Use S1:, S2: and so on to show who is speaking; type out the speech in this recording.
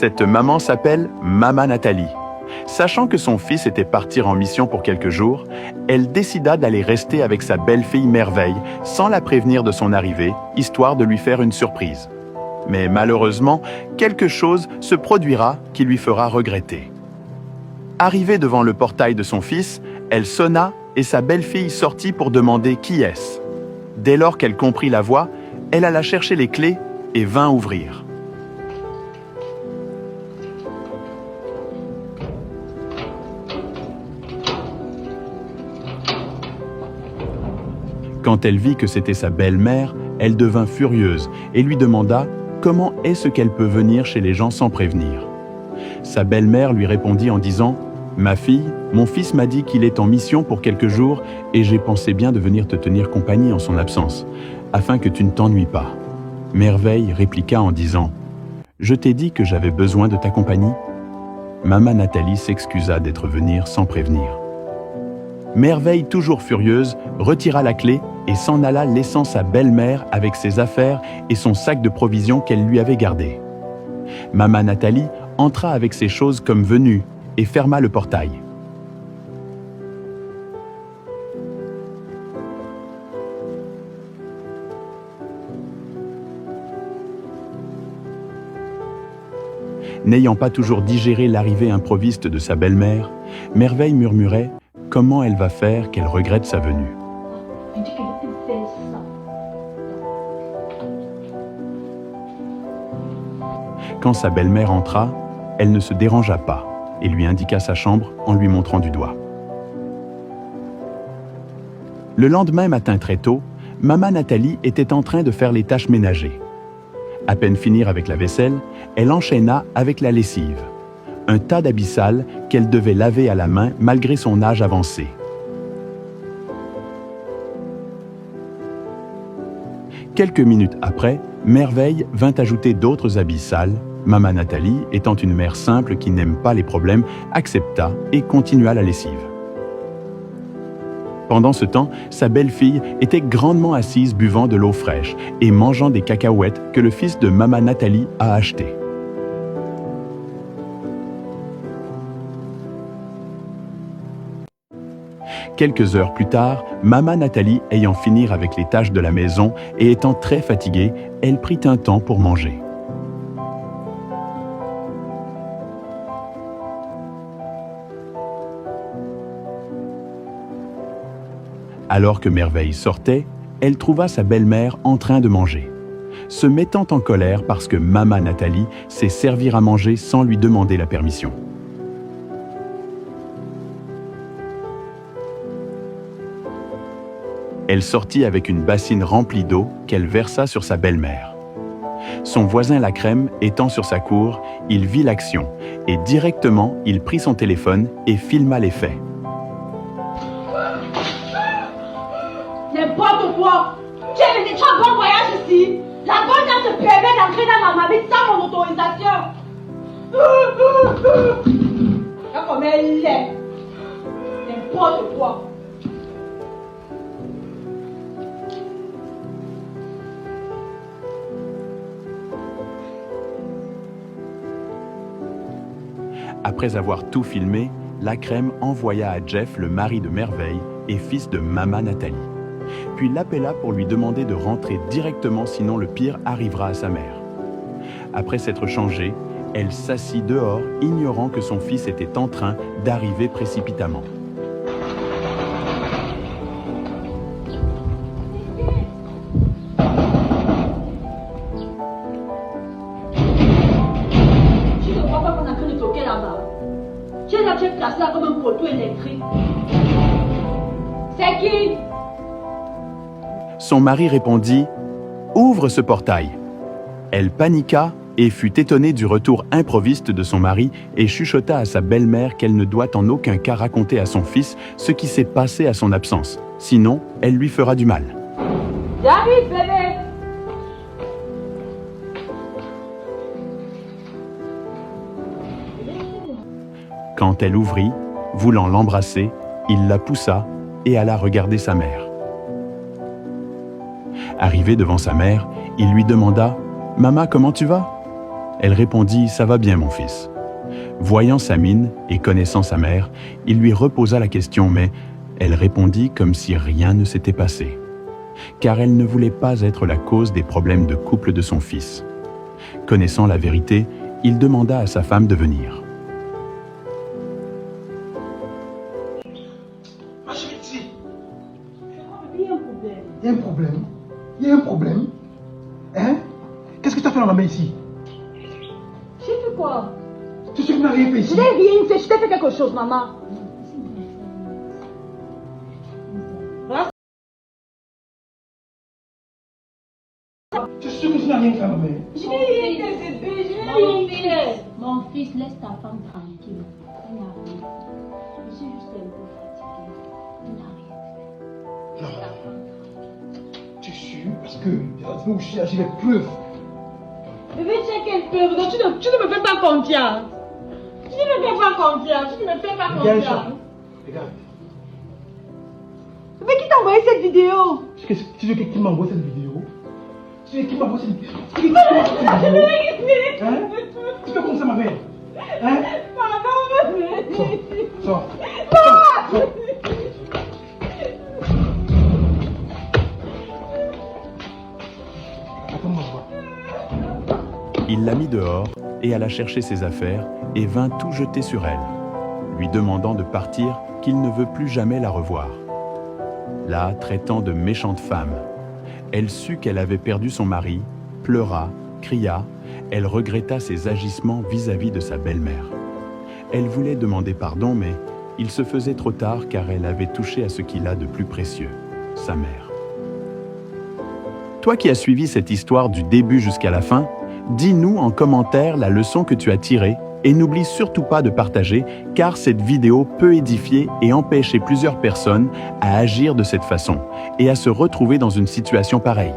S1: Cette maman s'appelle Maman Nathalie. Sachant que son fils était parti en mission pour quelques jours, elle décida d'aller rester avec sa belle-fille Merveille sans la prévenir de son arrivée, histoire de lui faire une surprise. Mais malheureusement, quelque chose se produira qui lui fera regretter. Arrivée devant le portail de son fils, elle sonna et sa belle-fille sortit pour demander qui est-ce. Dès lors qu'elle comprit la voix, elle alla chercher les clés et vint ouvrir. Quand elle vit que c'était sa belle-mère, elle devint furieuse et lui demanda comment est-ce qu'elle peut venir chez les gens sans prévenir. Sa belle-mère lui répondit en disant « Ma fille, mon fils m'a dit qu'il est en mission pour quelques jours et j'ai pensé bien de venir te tenir compagnie en son absence, afin que tu ne t'ennuies pas. » Merveille répliqua en disant « Je t'ai dit que j'avais besoin de ta compagnie. » Maman Nathalie s'excusa d'être venue sans prévenir. Merveille, toujours furieuse, retira la clé et s'en alla laissant sa belle-mère avec ses affaires et son sac de provisions qu'elle lui avait gardé. Maman Nathalie entra avec ses choses comme venue et ferma le portail. N'ayant pas toujours digéré l'arrivée improviste de sa belle-mère, Merveille murmurait comment elle va faire qu'elle regrette sa venue. Quand sa belle-mère entra, elle ne se dérangea pas et lui indiqua sa chambre en lui montrant du doigt. Le lendemain matin très tôt, Maman Nathalie était en train de faire les tâches ménagères. À peine finir avec la vaisselle, elle enchaîna avec la lessive. Un tas d'abyssales qu'elle devait laver à la main malgré son âge avancé. Quelques minutes après, Merveille vint ajouter d'autres abyssales. Maman Nathalie, étant une mère simple qui n'aime pas les problèmes, accepta et continua la lessive. Pendant ce temps, sa belle-fille était grandement assise buvant de l'eau fraîche et mangeant des cacahuètes que le fils de Maman Nathalie a achetées. Quelques heures plus tard, Maman Nathalie ayant fini avec les tâches de la maison et étant très fatiguée, elle prit un temps pour manger. Alors que Merveille sortait, elle trouva sa belle-mère en train de manger, se mettant en colère parce que Maman Nathalie sait servir à manger sans lui demander la permission. Elle sortit avec une bassine remplie d'eau qu'elle versa sur sa belle-mère. Son voisin la Crème étant sur sa cour, il vit l'action et directement il prit son téléphone et filma les faits.
S2: N'importe quoi! Tu es venu un bon voyage ici! La bonne te permet d'entrer dans ma vie sans mon autorisation! Regarde comme elle est! N'importe quoi!
S1: Après avoir tout filmé, la Crème envoya à Jeff, le mari de Merveille et fils de Maman Nathalie. Puis l'appela pour lui demander de rentrer directement sinon le pire arrivera à sa mère. Après s'être changée, elle s'assit dehors, ignorant que son fils était en train d'arriver précipitamment.
S2: Tu ne crois pas qu'on a cru de toquer là-bas? Tu es placé là comme un poteau électrique. C'est qui?
S1: Son mari répondit « Ouvre ce portail !» Elle paniqua et fut étonnée du retour improviste de son mari et chuchota à sa belle-mère qu'elle ne doit en aucun cas raconter à son fils ce qui s'est passé à son absence. Sinon, elle lui fera du mal.
S2: J'arrive, bébé!
S1: Quand elle ouvrit, voulant l'embrasser, il la poussa et alla regarder sa mère. Arrivé devant sa mère, il lui demanda « Maman, comment tu vas ?» Elle répondit « Ça va bien, mon fils ». Voyant sa mine et connaissant sa mère, il lui reposa la question, mais elle répondit comme si rien ne s'était passé, car elle ne voulait pas être la cause des problèmes de couple de son fils. Connaissant la vérité, il demanda à sa femme de venir.
S3: Ma chérie, ici.
S2: Il y a un problème.
S3: Il y a un problème. Il y a un problème. Hein? Qu'est-ce que tu as fait dans la main ici?
S2: J'ai fait quoi?
S3: Tu sais que tu n'as rien fait ici.
S2: Je n'ai rien fait, je t'ai fait quelque chose, maman.
S3: Tu es sûr que tu n'as rien fait dans la main?
S2: Je n'ai rien fait, bébé, je n'ai rien fait.
S4: Mon fils, laisse ta femme tranquille. Elle n'a rien fait. Je suis juste un peu fatiguée. Elle n'a rien fait.
S3: Non.
S4: Laisse ta femme tranquille.
S3: Tu es sûr? Parce que j'ai les preuves.
S2: Bébé, tu as quelle peur? Donc, tu ne me fais pas confiance. Tu ne me fais pas confiance. Tu ne me fais pas
S3: Regarde ça.
S2: confiance.
S3: Regarde.
S2: Bébé, qui t'a envoyé cette vidéo?
S3: Tu veux qui m'envoie cette vidéo? Tu veux qui m'envoie cette vidéo?
S2: Je n'ai rien fait.
S3: Hein? Tu fais comme ça, ma mère? Hein?
S2: Pardon, bébé.
S3: Sors. Attends-moi voir.
S1: Il la mit dehors et alla chercher ses affaires et vint tout jeter sur elle, lui demandant de partir, qu'il ne veut plus jamais la revoir. La traitant de méchante femme, elle sut qu'elle avait perdu son mari, pleura, cria, elle regretta ses agissements vis-à-vis de sa belle-mère. Elle voulait demander pardon, mais il se faisait trop tard car elle avait touché à ce qu'il a de plus précieux, sa mère. Toi qui as suivi cette histoire du début jusqu'à la fin, dis-nous en commentaire la leçon que tu as tirée et n'oublie surtout pas de partager car cette vidéo peut édifier et empêcher plusieurs personnes à agir de cette façon et à se retrouver dans une situation pareille.